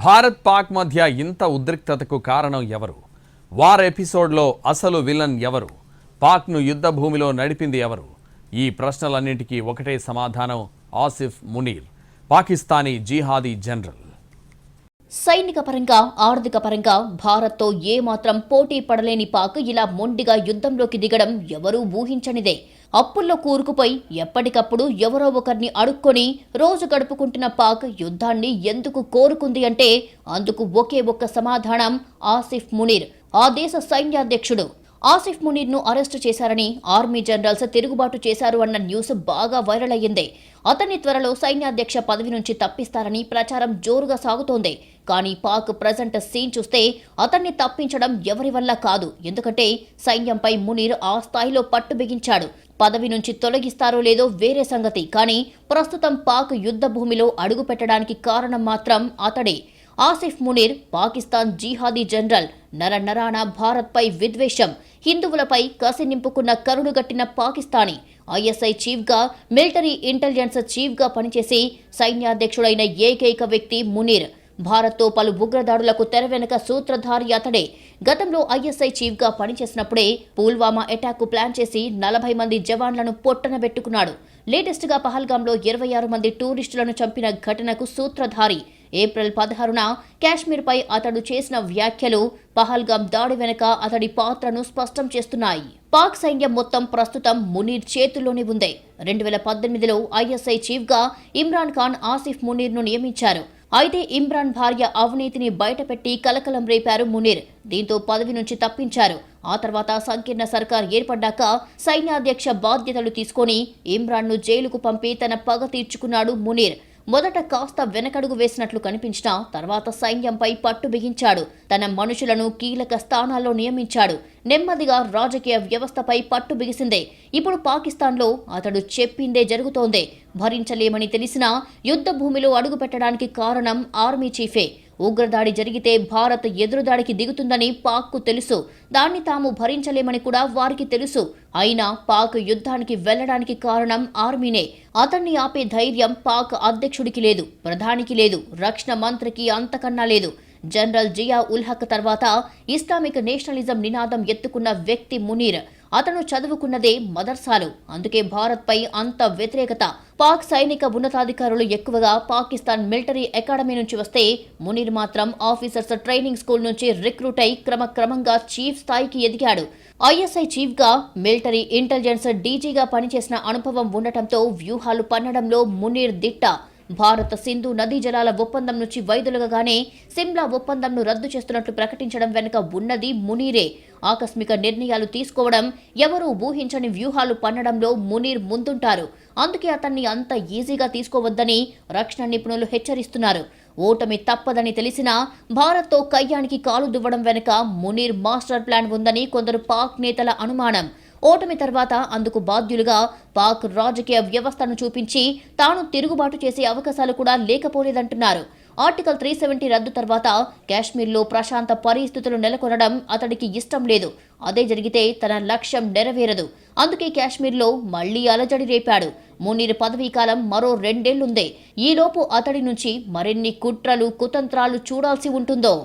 భారత్ పాక్ మధ్య ఇంత ఉద్రిక్తతకు కారణం ఎవరు? వార్ ఎపిసోడ్లో అసలు విలన్ ఎవరు? పాక్ను యుద్ధ భూమిలో నడిపింది ఎవరు? ఈ ప్రశ్నలన్నింటికీ ఒకటే సమాధానం, ఆసిఫ్ మునీర్, పాకిస్తానీ జిహాదీ జనరల్. సైనిక పరంగా, ఆర్థిక పరంగా భారత్తో ఏమాత్రం పోటీ పడలేని పాక్ ఇలా మొండిగా యుద్ధంలోకి దిగడం ఎవరూ ఊహించనిదే. అప్పుల్లో కూరుకుపోయి ఎప్పటికప్పుడు ఎవరో ఒకరిని అడుక్కొని రోజు గడుపుకుంటున్న పాక్ యుద్ధాన్ని ఎందుకు కోరుకుంది అంటే అందుకు ఒకే ఒక్క సమాధానం, ఆసిఫ్ మునీర్, ఆ దేశ సైన్యాధ్యక్షుడు. ఆసిఫ్ మునీర్ను అరెస్టు చేశారని ఆర్మీ జనరల్స్ తిరుగుబాటు చేశారు అన్న న్యూస్ బాగా వైరల్ అయ్యింది. అతన్ని త్వరలో సైన్యాధ్యక్ష పదవి నుంచి తప్పిస్తారని ప్రచారం జోరుగా సాగుతోంది. కానీ పాక్ ప్రజెంట్ సీన్ చూస్తే అతన్ని తప్పించడం ఎవరి వల్ల కాదు. ఎందుకంటే సైన్యంపై మునీర్ ఆ స్థాయిలో పట్టు బిగించాడు. పదవి నుంచి తొలగిస్తారో లేదో వేరే సంగతి, కానీ ప్రస్తుతం పాక్ యుద్ధ భూమిలో అడుగు పెట్టడానికి కారణం మాత్రం అతడే. ఆసిఫ్ మునీర్ పాకిస్తాన్ జిహాదీ జనరల్. నరనరాన భారత్పై విద్వేషం, హిందువులపై కసి నింపుకున్న కరుడుగట్టిన పాకిస్తానీ. ఐఎస్ఐ చీఫ్గా, మిలిటరీ ఇంటెలిజెన్స్ చీఫ్గా పనిచేసి సైన్యాధ్యక్షుడైన ఏకైక వ్యక్తి మునీర్. భారత్తో పలు ఉగ్రదాడులకు తెర వెనుక సూత్రధారి అతడే. గతంలో ఐఎస్ఐ చీఫ్గా పనిచేసినప్పుడే పుల్వామా అటాక్ ప్లాన్ చేసి 40 మంది జవాన్లను పొట్టనబెట్టుకున్నాడు. లేటెస్ట్గా పహల్గాంలో 26 మంది టూరిస్టులను చంపిన ఘటనకు సూత్రధారి. ఏప్రిల్ 16న కాశ్మీర్పై అతడు చేసిన వ్యాఖ్యలు పహల్గాం దాడి వెనుక అతడి పాత్రను స్పష్టం చేస్తున్నాయి. పాక్ సైన్యం మొత్తం ప్రస్తుతం మునీర్ చేతుల్లోనే ఉంది. 2018లో ఐఎస్ఐ చీఫ్గా ఇమ్రాన్ ఖాన్ ఆసిఫ్ మునీర్ను నియమించారు. అయితే ఇమ్రాన్ భార్య అవినీతిని బయటపెట్టి కలకలం రేపారు మునీర్. దీంతో పదవి నుంచి తప్పించారు. ఆ తర్వాత సంకీర్ణ సర్కార్ ఏర్పడ్డాక సైన్యాధ్యక్ష బాధ్యతలు తీసుకొని ఇమ్రాన్ను జైలుకు పంపి తన పగ తీర్చుకున్నాడు మునీర్. మొదట కాస్త వెనకడుగు వేసినట్లు కనిపించినా తర్వాత సైన్యంపై పట్టు బిగించాడు. తన మనుషులను కీలక స్థానాల్లో నియమించాడు. నెమ్మదిగా రాజకీయ వ్యవస్థపై పట్టు బిగిసిందే. ఇప్పుడు పాకిస్తాన్లో అతడు చెప్పిందే జరుగుతోంది. భరించలేమని తెలిసినా యుద్ధ భూమిలో అడుగుపెట్టడానికి కారణం ఆర్మీ చీఫే. ఉగ్రదాడి జరిగితే భారత్ ఎదురుదాడికి దిగుతుందని పాక్కు తెలుసు. దాన్ని తాము భరించలేమని కూడా వారికి తెలుసు. అయినా పాక్ యుద్ధానికి వెళ్లడానికి కారణం ఆర్మీనే. అతన్ని ఆపే ధైర్యం పాక్ అధ్యక్షుడికి లేదు, ప్రధానికి లేదు, రక్షణ మంత్రికి అంతకన్నా లేదు. జనరల్ జియా ఉల్ హక్ తర్వాత ఇస్లామిక్ నేషనలిజం నినాదం ఎత్తుకున్న వ్యక్తి మునీర్. అతను చదువుకున్నదే మదర్సాలు. అందుకే భారత్పై అంత వ్యతిరేకత. పాక్ సైనిక ఉన్నతాధికారులు ఎక్కువగా పాకిస్తాన్ మిలిటరీ అకాడమీ నుంచి వస్తే మునీర్ మాత్రం ఆఫీసర్స్ ట్రైనింగ్ స్కూల్ నుంచి రిక్రూట్ అయి క్రమక్రమంగా చీఫ్ స్థాయికి ఎదిగాడు. ఐఎస్ఐ చీఫ్గా, మిలిటరీ ఇంటెలిజెన్స్ డీజీగా పనిచేసిన అనుభవం ఉండటంతో వ్యూహాలు పన్నడంలో మునీర్ దిట్ట. భారత్ సింధు నదీ జలాల ఒప్పందం నుంచి వైదొలగగానే సిమ్లా ఒప్పందంను రద్దు చేస్తున్నట్లు ప్రకటించడం వెనుక ఉన్నది మునీరే. ఆకస్మిక నిర్ణయాలు తీసుకోవడం, ఎవరూ ఊహించని వ్యూహాలు పన్నడంలో మునీర్ ముందుంటారు. అందుకే అతన్ని అంత ఈజీగా తీసుకోవద్దని రక్షణ నిపుణులు హెచ్చరిస్తున్నారు. ఓటమి తప్పదని తెలిసినా భారత్తో కయ్యానికి కాలు దువ్వడం వెనుక మునీర్ మాస్టర్ ప్లాన్ ఉందని కొందరు పాక్ నేతల అనుమానం. ఓటమి తర్వాత అందుకు బాధ్యులుగా పాక్ రాజకీయ వ్యవస్థను చూపించి తాను తిరుగుబాటు చేసే అవకాశాలు కూడా లేకపోలేదంటున్నారు. ఆర్టికల్ 370 రద్దు తర్వాత కాశ్మీర్లో ప్రశాంత పరిస్థితులు నెలకొనడం అతడికి ఇష్టం లేదు. అదే జరిగితే తన లక్ష్యం నెరవేరదు. అందుకే కాశ్మీర్లో మళ్లీ అలజడి రేపాడు. మునీర్ పదవీకాలం మరో 2 ఏళ్లుందే. ఈలోపు అతడి నుంచి మరిన్ని కుట్రలు, కుతంత్రాలు చూడాల్సి ఉంటుందో.